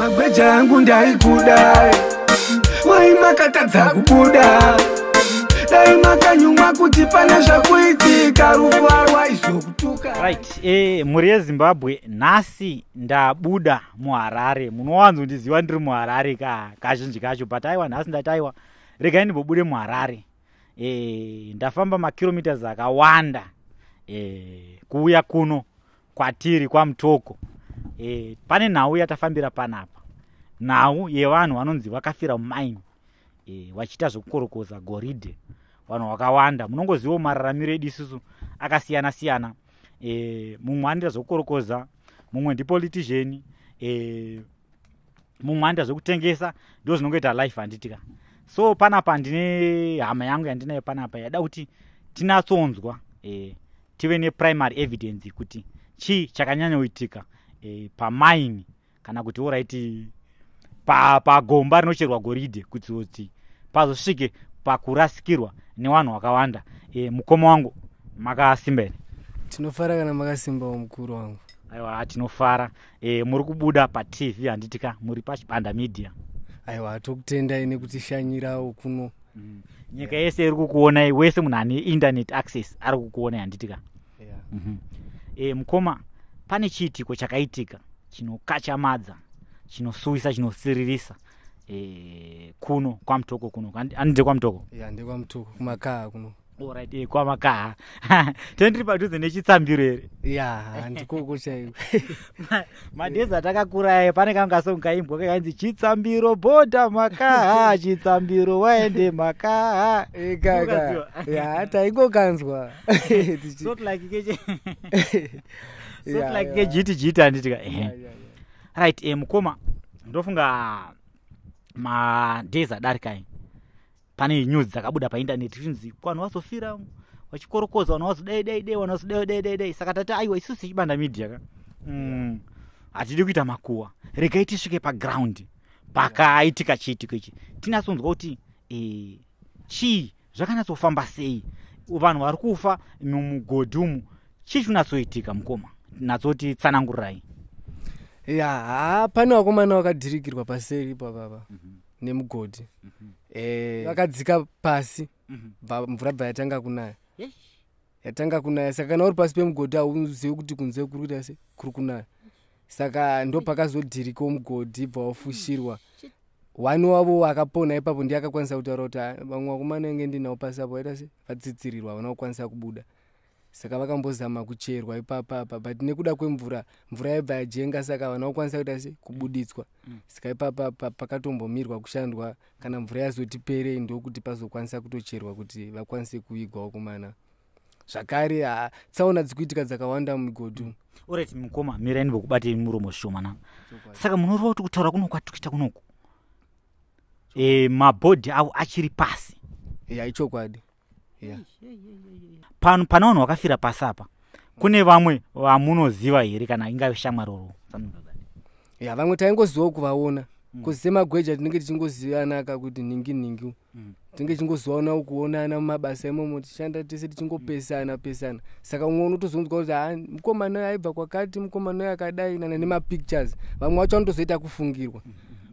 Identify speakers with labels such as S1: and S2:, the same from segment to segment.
S1: magweja yangu ndaikuda waimakatadza kubuda daimakanyumwa kuti pana zvakuitika ruvarwa izokutuka.
S2: Right, muri yeZimbabwe nhasi ndabuda muHarare. Munowanzondiziva ndiri muHarare kazhinji kacho, but aiwa nhasi ndataiwa regai ndimbobude muHarare. Ndafamba makilometers akawanda kuuya kuno kwatiri kwaMutoko. Pane nhau yatafambira panapa, nhau yevanhu vanonzi vakafira mumaini vachiita zvokukorokoza goridhe. Vanhu vakawanda, munongoziva mararamiro edu isusu akasiyana siyana. Mumwe anoita zvokukorokoza, mumwe ndipolitician, mumwe anoita zvokutengesa, ndo zvinongoita life handitika. So panapa ndine hama yangu yandinayo panapa yada kuti tinatsonzwa tive neprimary evidence kuti chii chakanyanyoitika pamaini kana kuti oraiti pagomba rinocherwa goridhe kuti pazosvike pakurasikirwa nevanhu vakawanda. Mukoma wangu makasimba here?
S3: Tinofara kana makasimbawo mukuru wangu.
S2: Aiwa, tinofara. Muri kubuda paTV handitika, muri paChipanda Media.
S3: Aiwa, tokutendai nekutishanyirawo kuno.
S2: Nyika yese iri kukuonai, wese munhu ane internet access ari kukuonai handitika. Mukoma, pane chiitiko chakaitika chinokachamadza, chinosuwisa, chinosiririsa kuno kwaMutoko kuno. Andide kwaMutoko?
S3: NdekwaMutoko kumakaha kuno.
S2: Alright, kwamakaha. Tendiri padhuze nechitsambiro here?
S3: Handikoko chaiwo.
S2: Madezi atakakura pane kangasongo kaimbwa kainzi chitsambiro bhodha makaha, chitsambiro waende makaha.
S3: Taingokanzwa.
S2: Sort like kejiti handitika. Right, mukoma, ndofunga madezi adarika pane news dzakabuda painternet zvinzi vanhu vazofira vachikorokoza, vanhu vazodai, vanhu vazodai. Saka tati aiwa isusu seChipanda Media hatidi kuita makuwa, regai tisvike paground pakaitika chiitiko ichi tinatsonzwa kuti chii zvakanyatsofamba sei, vanhu vari kufa mumugodhi umu, chii chinatsoitika mukoma, natsoti tsanangurirai.
S3: Pane vakomana vakadhirikirwa paseri papapa nemugodhi. Vakadzika pasi, mvura bva yatanga kunaya. Saka kana uri pasi pemugodhi hauzivi kuti kunze kuri kuita sei, kuri kunaya. Saka ndo pakazodhirikawo mugodhi, bva wafushirwa. Wani wavo akapona ipapo ndiye akakwanisa kutaura kuti vamwe vakomana enge ndinawo pasi apo vaita sei, vatsitsirirwa, havana kukwanisa kubuda. Saka vakambozama kucherwa ipapa, but nekuda kwemvura, mvura yaibva yajenga, saka havana kukwanisa kuita sei, kubuditswa. Saka ipapa pakatombomirwa kushandwa, kana mvura yazoti perei ndokuti pazokwanisa kutocherwa kuti vakwanise kuigwa vakomana. Zvakare tsaona dzikuitika dzakawanda mumigodhi.
S2: Alright mukoma, mirai ndimbokubatei muromo zvishoma. Saka munoreva kuti kutaura kuno kwatikuita kunoku mabhodhi avo achiri pasi?
S3: Ichokwadi.
S2: Pane vanhu vakafira pasi apa, kune vamwe vamunoziva here kana ingave shamwari roro?
S3: Vamwe taingozivawo kuvaona, kusemagweja tinenge tichingozivana kuti ningi. Tinenge tichingozivanawo kuonana mumabasa imomo, tichanda tese tichingopesana. Saka umwe unotozonzwa kuti mukomana aibva kwakati, mukomana akadai, nemapictures. Vamwe vacho vanotozoita kufungirwa.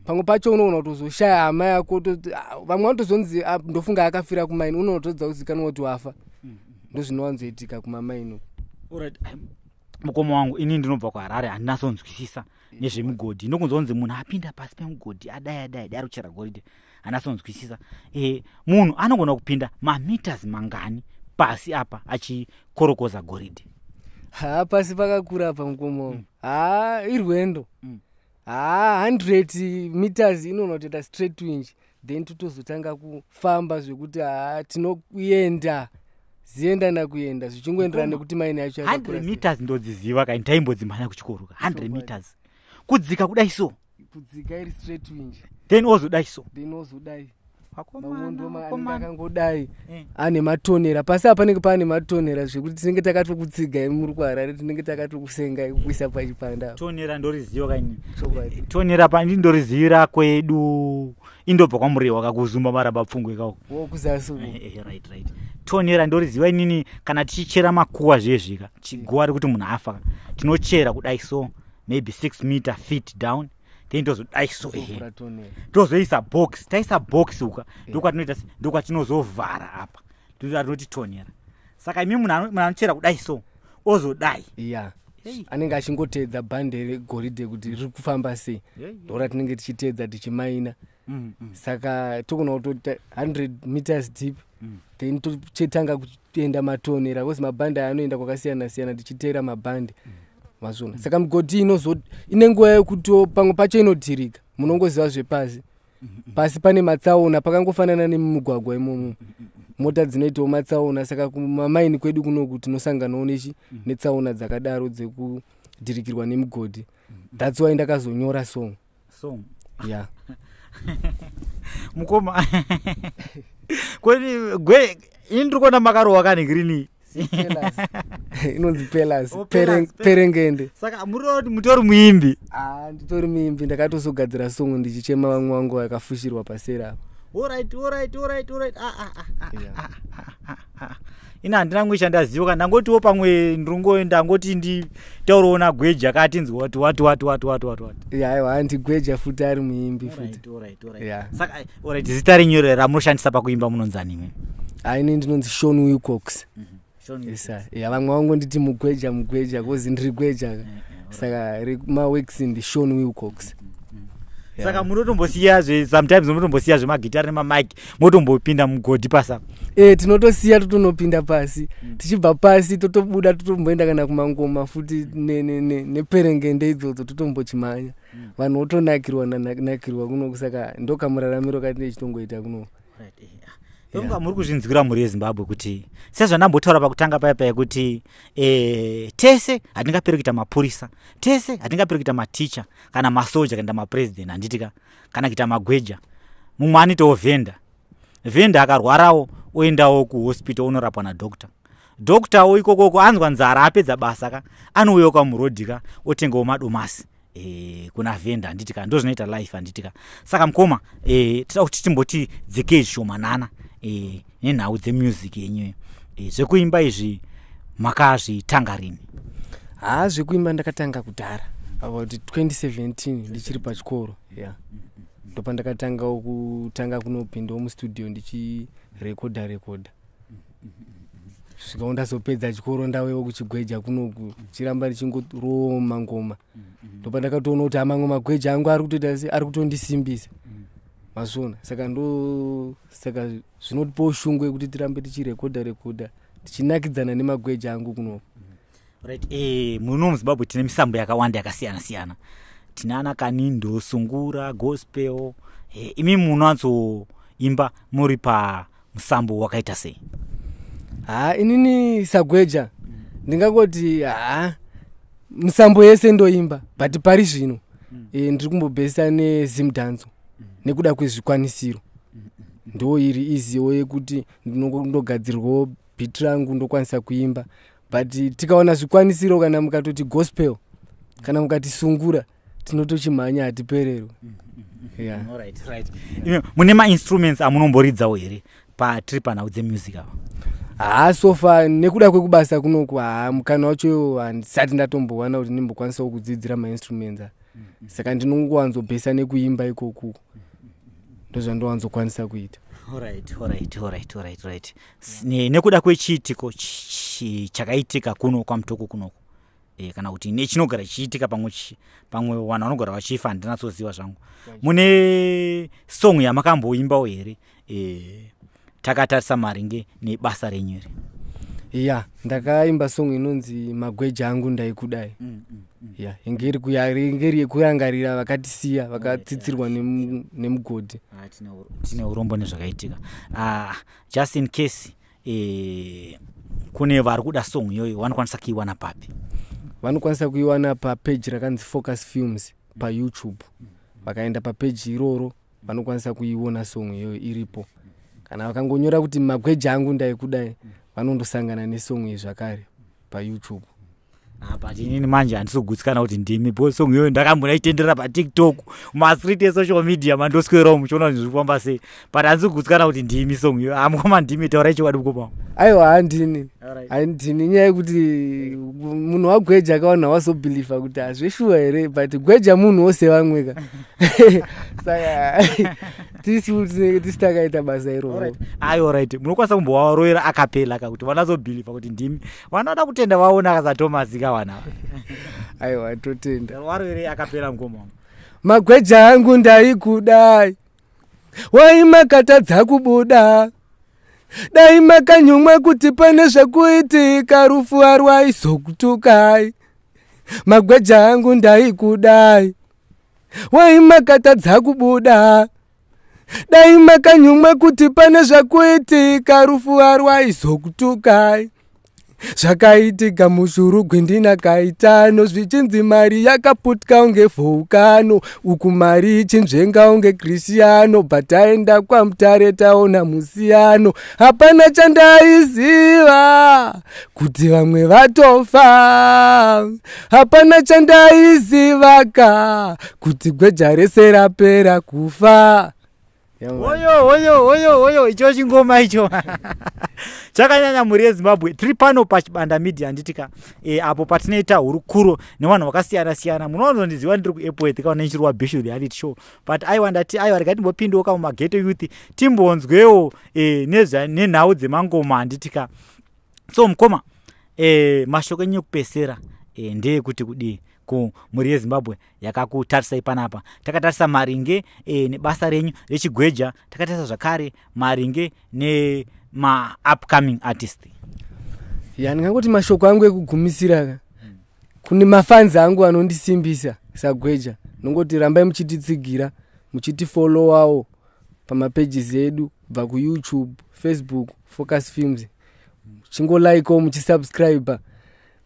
S3: Pamwe pacho unoona kutozoshaya hama yako, vamwe vanotozonzi ndofunga akafira kumaini, unotodza kuzikanwa kuti wafa. Ndozvinowanzoitika kumamaini.
S2: Alright, mukoma wangu, ini ndinobva kuHarare, handinasonzwisisa nezvemugodhi. Ndokunzonzi munhu apinda pasi pemugodhi adai ari kuchera goridhe, handinasonzwisisa. Munhu anogona kupinda mameters mangani pasi apa achikorokoza goridhe?
S3: Pasi pakakura apa mukoma wangu. Irwendo. 100 meters inonotoita straight winch, then tutozotanga kufamba zvekuti tinokuenda zienda nakuenda zvichingoenderana nekuti maini yacho yakakura.
S2: 100 meters ndodziziva kai ndaimbodzimhanya kuchikoroka. 100 meters kudzika kudai so,
S3: kudzika iri straight winch,
S2: then ozodai so,
S3: then ozodai
S2: vakomana
S3: akangodai ane matonera pasi apa. Panenge pane matonera zvekuti tinenge takatokutsigai muri kuHarare, tinenge takatokusengai kuisa paChipanda.
S2: Tonera ndoriziva kaini? Tonera pani ndorizivira kwedu indobva kwamuriwa kakuzumba maraba pfungwe kawo
S3: wokuzasuku.
S2: Right. Tonera ndoriziva inini kana tichichera makuwa zvezvika chiguwa rekuti munhu afa, tinochera kudai so maybe 6 meter feet down, then tozodai so tozoisa box taisa box uka ndokwatinoita ndokwatinozovhara apa ndokwatinoti saka imi munhu anochera kudai so ozodai
S3: anenge achingotedza bhande regoridhe kuti riri kufamba sei ndora tinenge tichitedza tichimaina saka togona kutota 100 meters deep then tochitanga kuenda matonera kozi mabhande anoenda kwakasiyana siyana tichiteera mabhande mazvona saka migodhi ine nguva yekuti pamwe pacho inodhirika munongoziva zvepasi pasi pane matsaona pakangofanana nemumugwagwa imomo mota dzinoitawo matsaona saka kumamaini kwedu kunoku tinosanganawo netsaona dzakadaro dzekudhirikirwa nemigodhi that's why ndakazonyora song yeah
S2: mukoma kwani indiri kuona makarowa kani green
S3: inonzi pelas perengende
S2: saka muroti mutori muimbi
S3: nditori muimbi ndakatozogadzira song ndichichema vamwe vangu vakafushirwa pasera
S2: alright ina handina mwisha ndaziva kana ndangotiwo pamwe ndirongoenda ngoti nditaurawo nagweja akatinzi wati
S3: aiwa handigweja futi ari muimbi futi
S2: saka alright zita renyore ramunoshandisa pakuimba munonzani
S3: ini ndinonzi Sean Wilcox vamwe vangu nditi mugweja kozi ndiri gweja saka maworks ndi Sean Wilcox
S2: saka munotombosiyazve sometimes munotombosiyazve magitari nemamike motombopinda mugodhi pasa
S3: tinotosiya totonopinda pasi tichibva pasi totobuda totomboenda kana kumangoma futi neperengende idzodzo totombochimanya vanhu votonakirwa kunoku saka ndokamuraramiro katine chitongoita kunoku
S2: Yonga muri kuzvinzwira muri yeZimbabwe kuti sezvanambotaura pakutanga paya kuti tese hatingaperi kuita mapurisa, tese hatingaperi kuita maticha kana masoja kana mapresident handitika kana kuita magweja. Mumwe anoitawo venda akarwarawo oendawo kuhospital unorapwa nadoctor. Doctor ikoko anzwa nzara apedza basa anouya kwamurodhika otengawo madomasi kuna venda handitika ndo zvinoita life handitika. Saka mukoma tinoda kuti timboti dzeke shomanana nenhau dzemusic yenyu zvekuimba izvi makazvitanga rini?
S3: Zvekuimba ndakatanga kudhara about 2017 ndichiri pachikoro ndopa ndakatanga kutanga kunopindawo mustudio ndichirekodha svika ndazopedza chikoro ndawewo kuchigweja kunoku chiramba richingoroma ngoma ndopa ndakatoona kuti amamwe magweja angu ari kutoita sei ari kutondisimbisa mazvona saka zvinotipawo shungu yekuti tirambe tichirekodha tichinakidzana nemagweja angu kunoku.
S2: Right. Muno muZimbabwe tine misambo yakawanda yakasiyana siyana. Tinana Kanindo, Sungura, Gospel. Imi munatsoimba muri pa musambo wakaita sei?
S3: Inini sagweja ndingangoti musambo yese ndoimba but pari zvino ndiri kumbobhesa nezimdanzo nekuda kwezvikwanisiro ndo iri iziwo yekuti ndinogadzirwawo beat rangu ndokwanisa kuimba but tikaona zvikwanisiro kana mukatoti gospel kana mukati Sungura tinotochimhanya hatiperero.
S2: Right. Mune ma-instruments amunomboridzawo here patiri panhau dzemusic apa?
S3: So far nekuda kwekubasa kunoku mukana wacho handisati ndatombowana kuti ndimbokwanisawo kudzidzira ma-instruments saka ndinongowanzobhesa nekuimba ikoku ndozvandowanzokwanisa kuita.
S2: Alright. Nekuda kwechiitiko chakaitika kuno kwamutoko kunoko kana kuti nechinogara chiitika pamwe vanhu vanogara vachifa handinatsoziva zvangu. Mune song yamakamboimbawo here takatarisa maringe nebasa renyu here?
S3: Ndakaimba song inonzi magweja angu ndaikudai. Ingeri yekurangarira vakatisiya vakatsitsirwa nemugodhi.
S2: Tine urombo nezvakaitika. Just in case kune vari kuda song iyoyo vanokwanisa kuiwana papi?
S3: Vanokwanisa kuiwana papage rakanzi Focus Films paYouTube. Vakaenda papage iroro vanokwanisa kuiona song iyoyo iripo. Kana vakangonyora kuti magweja angu ndaikudai vanondosangana nesong iyi zvakare paYouTube.
S2: But inini manje handisogutsikana kuti ndimi because song iyoyo ndakambonaitenderera paTikTok mastreet esocial media mandoswerawo muchiona kuti zvirikufamba sei but handisogutsikana kuti ndimi song iyoyo. Amukoma ndimi taurai chokwadi mukoma?
S3: Aiwa handini handini nyaya yekuti munhu wagweja akawana wazobhilivha kuti hazveshuwa here but gweja munhu wose vamweka saka tisi takaita basa iroro.
S2: Ayo right, munokwanisa kumbovaroera akapela kuti vanazobhilivha kuti ndimi vanoda kutenda vaona akasatomazika vana.
S3: Aiwa totenda.
S2: Varoere akapela ngoma.
S3: Magweja angu ndaikudai waimakatadza kubuda dai makanyumwa kuti pane zvekuitika rufu arwaizokutukai. Magweja angu ndaikudai waimakatadza kubuda dai makanyumwa kuti pane zvekuitika rufu arwaizokutukai. Zvakaitika mushurugwi ndina kaitano zvichinzi mari yakaputka unge vhukano uku mari ichinzvenga unge Kristiano bataenda kwaMutare taona musiyano. Hapana chandaiziva kuti vamwe vatofa, hapana chandaizivaka kuti gweja rese rapera kufa.
S2: Oyo icho chingoma icho chakanyanya mhuri yeZimbabwe. Tiri pano paChibanda Media handitika apo patinoita hurukuro nevanhu vakasiyana siyana. Munonzondiziva ndiri kuAirport kana nechirwa Bishu reality show, but aiwa ndati aiwa rega timbopindoka mumageto youth timbonzwewo nenhau dzemangoma handitika. So mukoma mashoko enyu kupesera ndeyekuti kudii kumhuri yeZimbabwe yakakutarisai panapa. Takatarisa maringe nebasa renyu rechigweja, takatarisa zvakare maringe nema-upcoming artist.
S3: Ndingangoti mashoko angu ekugumisira kune mafanzi angu anondisimbisa sagweja, nongoti rambai muchititsigira muchitifollowawo pamapages edu kubva kuYouTube, Facebook, Focus Films, chingolikewo muchisubscribe.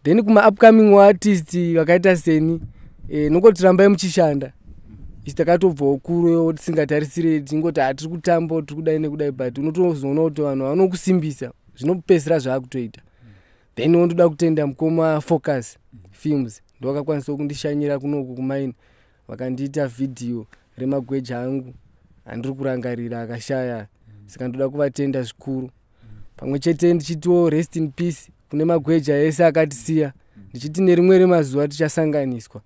S3: Then kuma-upcoming artist vakaita seni nongoti rambai muchishanda. Ichi takatobvawo kuro tisingatarisire tingoti hatiri kutamba tiri kudai nekudai, but unotozoona kuti vanhu vanokusimbisa zvinopesera zvaakutoita. Then wondoda kutenda mukoma Focus Films ndovakakwanisa kundishanyira kunoku kumaini vakandiita vhidhiyo remagweja angu andiri kurangarira akashaya, saka ndoda kuvatenda zvikuru. Pamwe chete ndichitiwo rest in peace kune magweja ese akatisiya, ndichiti nerimwe remazuva tichasanganiswa.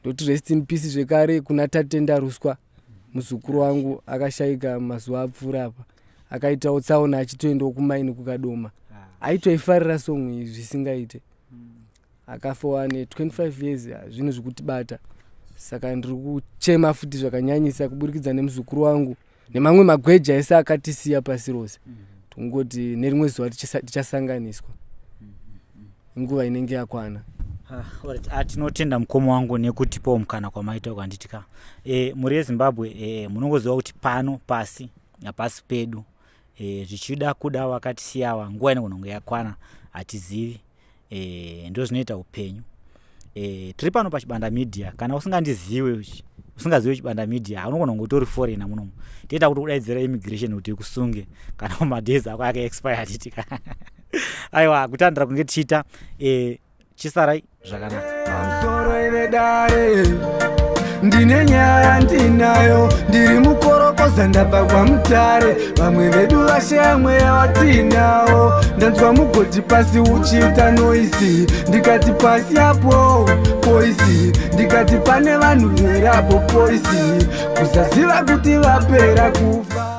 S3: Ndoti rest in peace zvekare kuna Tatenda Ruswa, muzukuru wangu akashayika mazuva apfuura apa, akaitawo tsaona achitoendawo kumaini kukadoma. Aitoifarira song iyi zvisingaite, akafa ane 25 years, zvinhu zvekutibata. Saka ndiri kuchema futi zvakanyanyisa kuburikidza nemuzukuru wangu nemamwe magweja ese akatisiya pasi rose. Tongoti nerimwe zuva tichasanganiswa nguva inenge yakwana.
S2: Tinotenda mukoma wangu nekutipawo mukana kwamaita kwanditika. Mhuri yeZimbabwe munongoziva kuti pano pasi napasi pedu zvichida kuda vakatisiyawa nguva inenge yakwana hatizivi. Ndo zvinoita upenyu. Tiri pano paChibanda Media. Kana usingandiziwe Chibanda Media unogona kungotori foreigner munomu. Toita kuti kudaidzira immigration kuti ikusunge kana madays ako aka-expire titika. Aiwa kutandira kunge tichita chisarai zvakanaka.
S1: Pamusoro ivedare ndine nyaya ndinayo, ndiri mukorokoza ndabva kwaMutare, vamwe vedu vashaya mweya watinawo. Ndanzwa mugodhi pasi uchiita noisi, ndikati pasi apo poisi, ndikati pane vanhu verapo poisi, kusaziva kuti vapera kufa.